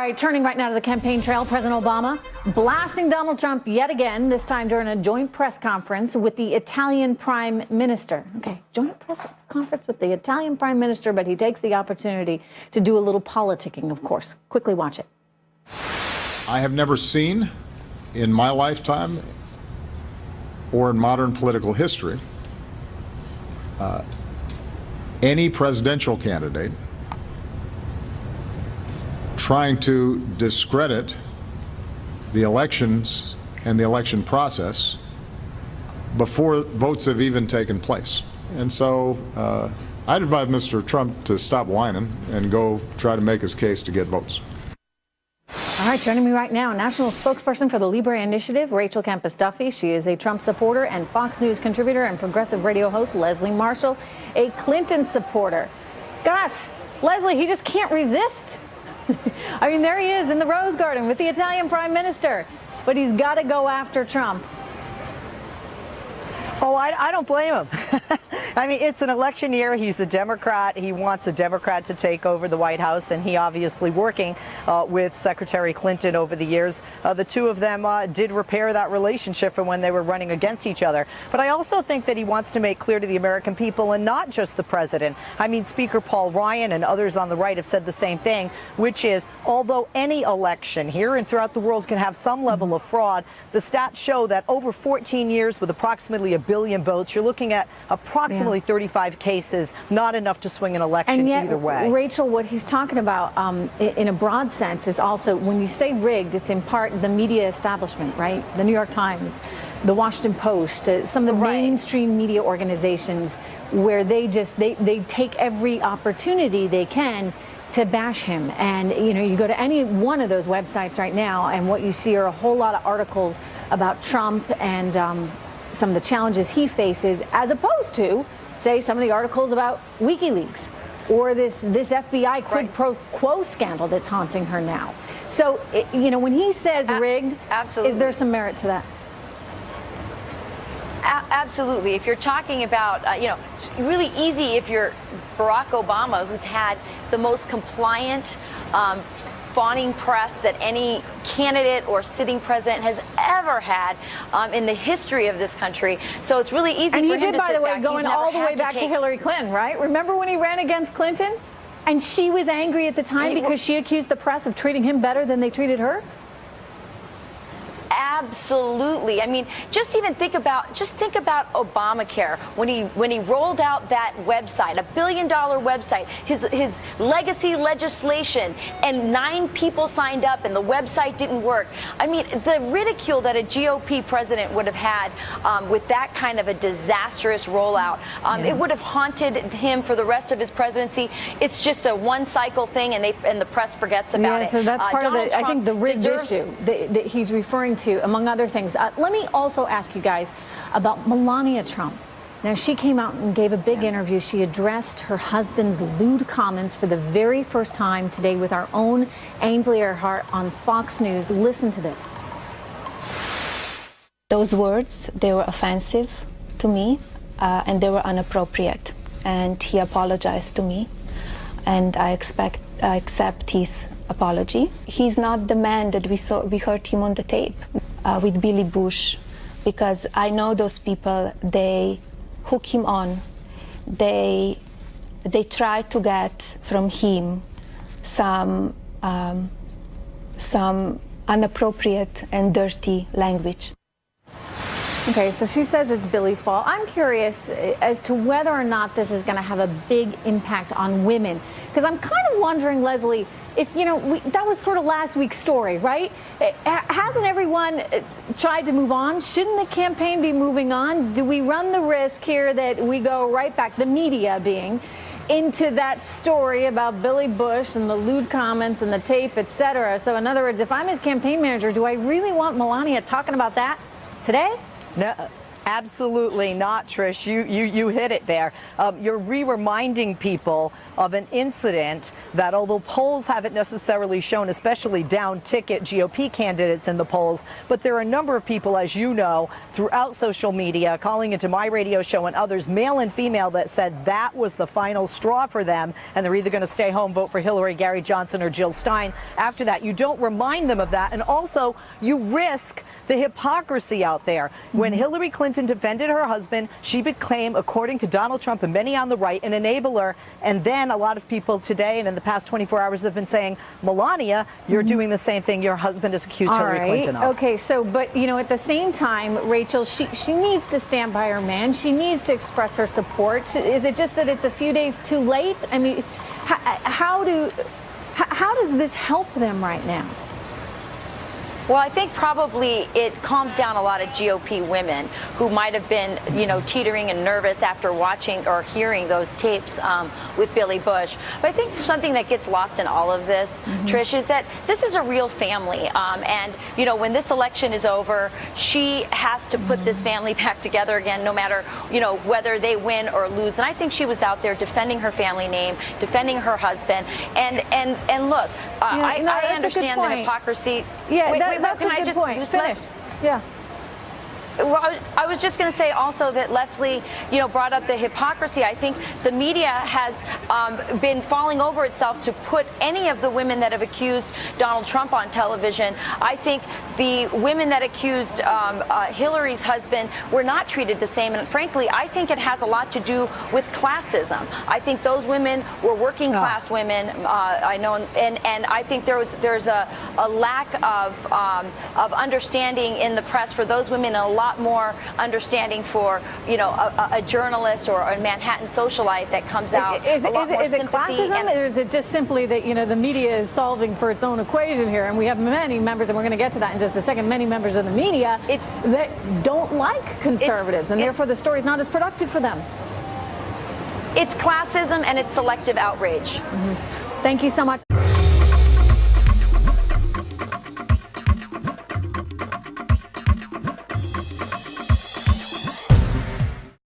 right, turning right now to the campaign trail, President Obama blasting Donald Trump yet again, this time during a joint press conference with the Italian Prime Minister. Okay, joint press conference with the Italian Prime Minister, but he takes the opportunity to do a little politicking, of course. Quickly watch it. I have never seen in my lifetime or in modern political history any presidential candidate trying to discredit the elections and the election process before votes have even taken place. And so I'd advise Mr. Trump to stop whining and go try to make his case to get votes. All right, joining me right now, national spokesperson for the Libre Initiative, Rachel Campos-Duffy. She is a Trump supporter and Fox News contributor, and progressive radio host Leslie Marshall, a Clinton supporter. Gosh, Leslie, he just can't resist. I mean, there he is in the Rose Garden with the Italian Prime Minister, but he's got to go after Trump. Oh, I don't blame him. I mean, it's an election year. He's a Democrat. He wants a Democrat to take over the White House, and he obviously working with Secretary Clinton over the years. The two of them did repair that relationship from when they were running against each other. But I also think that he wants to make clear to the American people, and not just the president. I mean, Speaker Paul Ryan and others on the right have said the same thing, which is, although any election here and throughout the world can have some level of fraud, the stats show that over 14 years with approximately 1 billion votes, you're looking at approximately 35 cases, not enough to swing an election and yet, either way. Rachel, what he's talking about in a broad sense is also, when you say rigged, it's in part the media establishment, right? The New York Times, the Washington Post, some of the mainstream media organizations, where they take every opportunity they can to bash him. And, you know, you go to any one of those websites right now, and what you see are a whole lot of articles about Trump and some of the challenges he faces, as opposed to, say, some of the articles about WikiLeaks or this FBI quid pro quo scandal that's haunting her now. So, you know, when he says rigged, is there some merit to that? Absolutely. If you're talking about, you know, it's really easy if you're Barack Obama, who's had the most compliant, fawning press that any candidate or sitting president has ever had in the history of this country. So it's really easy for him to sit back. And he did, by the way, going all the way back to Hillary Clinton, right? Remember when he ran against Clinton? And she was angry at the time because she accused the press of treating him better than they treated her? Absolutely. I mean, just think about Obamacare when he rolled out that website, $1 billion website, his legacy legislation, and 9 people signed up and the website didn't work. I mean, the ridicule that a GOP president would have had with that kind of a disastrous rollout, it would have haunted him for the rest of his presidency. It's just a one-cycle thing, and the press forgets about it. So that's part of the, I think, the rigged issue that he's referring to, among other things. Let me also ask you guys about Melania Trump. Now, she came out and gave a big interview. She addressed her husband's lewd comments for the very first time today with our own Ainsley Earhart on Fox News. Listen to this. Those words, they were offensive to me, and they were inappropriate. And he apologized to me, and I accept his apology. He's not the man that we heard him on the tape with Billy Bush, because I know those people. They hook him on. They try to get from him some inappropriate and dirty language. Okay, so she says it's Billy's fault. I'm curious as to whether or not this is going to have a big impact on women, because I'm kind of wondering, Leslie, if, you know, that was sort of last week's story, right? Hasn't everyone tried to move on? Shouldn't the campaign be moving on? Do we run the risk here that we go right back, the media being, into that story about Billy Bush and the lewd comments and the tape, et cetera? So in other words, if I'm his campaign manager, do I really want Melania talking about that today? Absolutely not, Trish. You hit it there. You're reminding people of an incident that, although polls haven't necessarily shown, especially down-ticket GOP candidates in the polls, but there are a number of people, as you know, throughout social media, calling into my radio show and others, male and female, that said that was the final straw for them, and they're either going to stay home, vote for Hillary, Gary Johnson, or Jill Stein. After that, you don't remind them of that, and also you risk the hypocrisy out there. When Hillary Clinton defended her husband, she became, according to Donald Trump and many on the right, an enabler. And then a lot of people today and in the past 24 hours have been saying, Melania, you're doing the same thing your husband has accused Hillary Clinton of. Okay, so, but, you know, at the same time, Rachel, she needs to stand by her man. She needs to express her support. Is it just that it's a few days too late? I mean, how does this help them right now? Well, I think probably it calms down a lot of GOP women who might have been, you know, teetering and nervous after watching or hearing those tapes with Billy Bush. But I think something that gets lost in all of this, Trish, is that this is a real family. And, you know, when this election is over, she has to put this family back together again, no matter, you know, whether they win or lose. And I think she was out there defending her family name, defending her husband. And look, I understand the hypocrisy. Yeah, that's a good point. Finish. Yeah. Well, I was just going to say also that Leslie, you know, brought up the hypocrisy. I think the media has been falling over itself to put any of the women that have accused Donald Trump on television. I think the women that accused Hillary's husband were not treated the same. And frankly, I think it has a lot to do with classism. I think those women were working class women. I know, and I think there's a lack of understanding in the press for those women, and a lot more understanding for, you know, a journalist or a Manhattan socialite that comes out. Is it classism, or is it just simply that, you know, the media is solving for its own equation here, and we have many members, and we're going to get to that in just a second, many members of the media that don't like conservatives, and therefore the story's not as productive for them. It's classism and it's selective outrage. Thank you so much.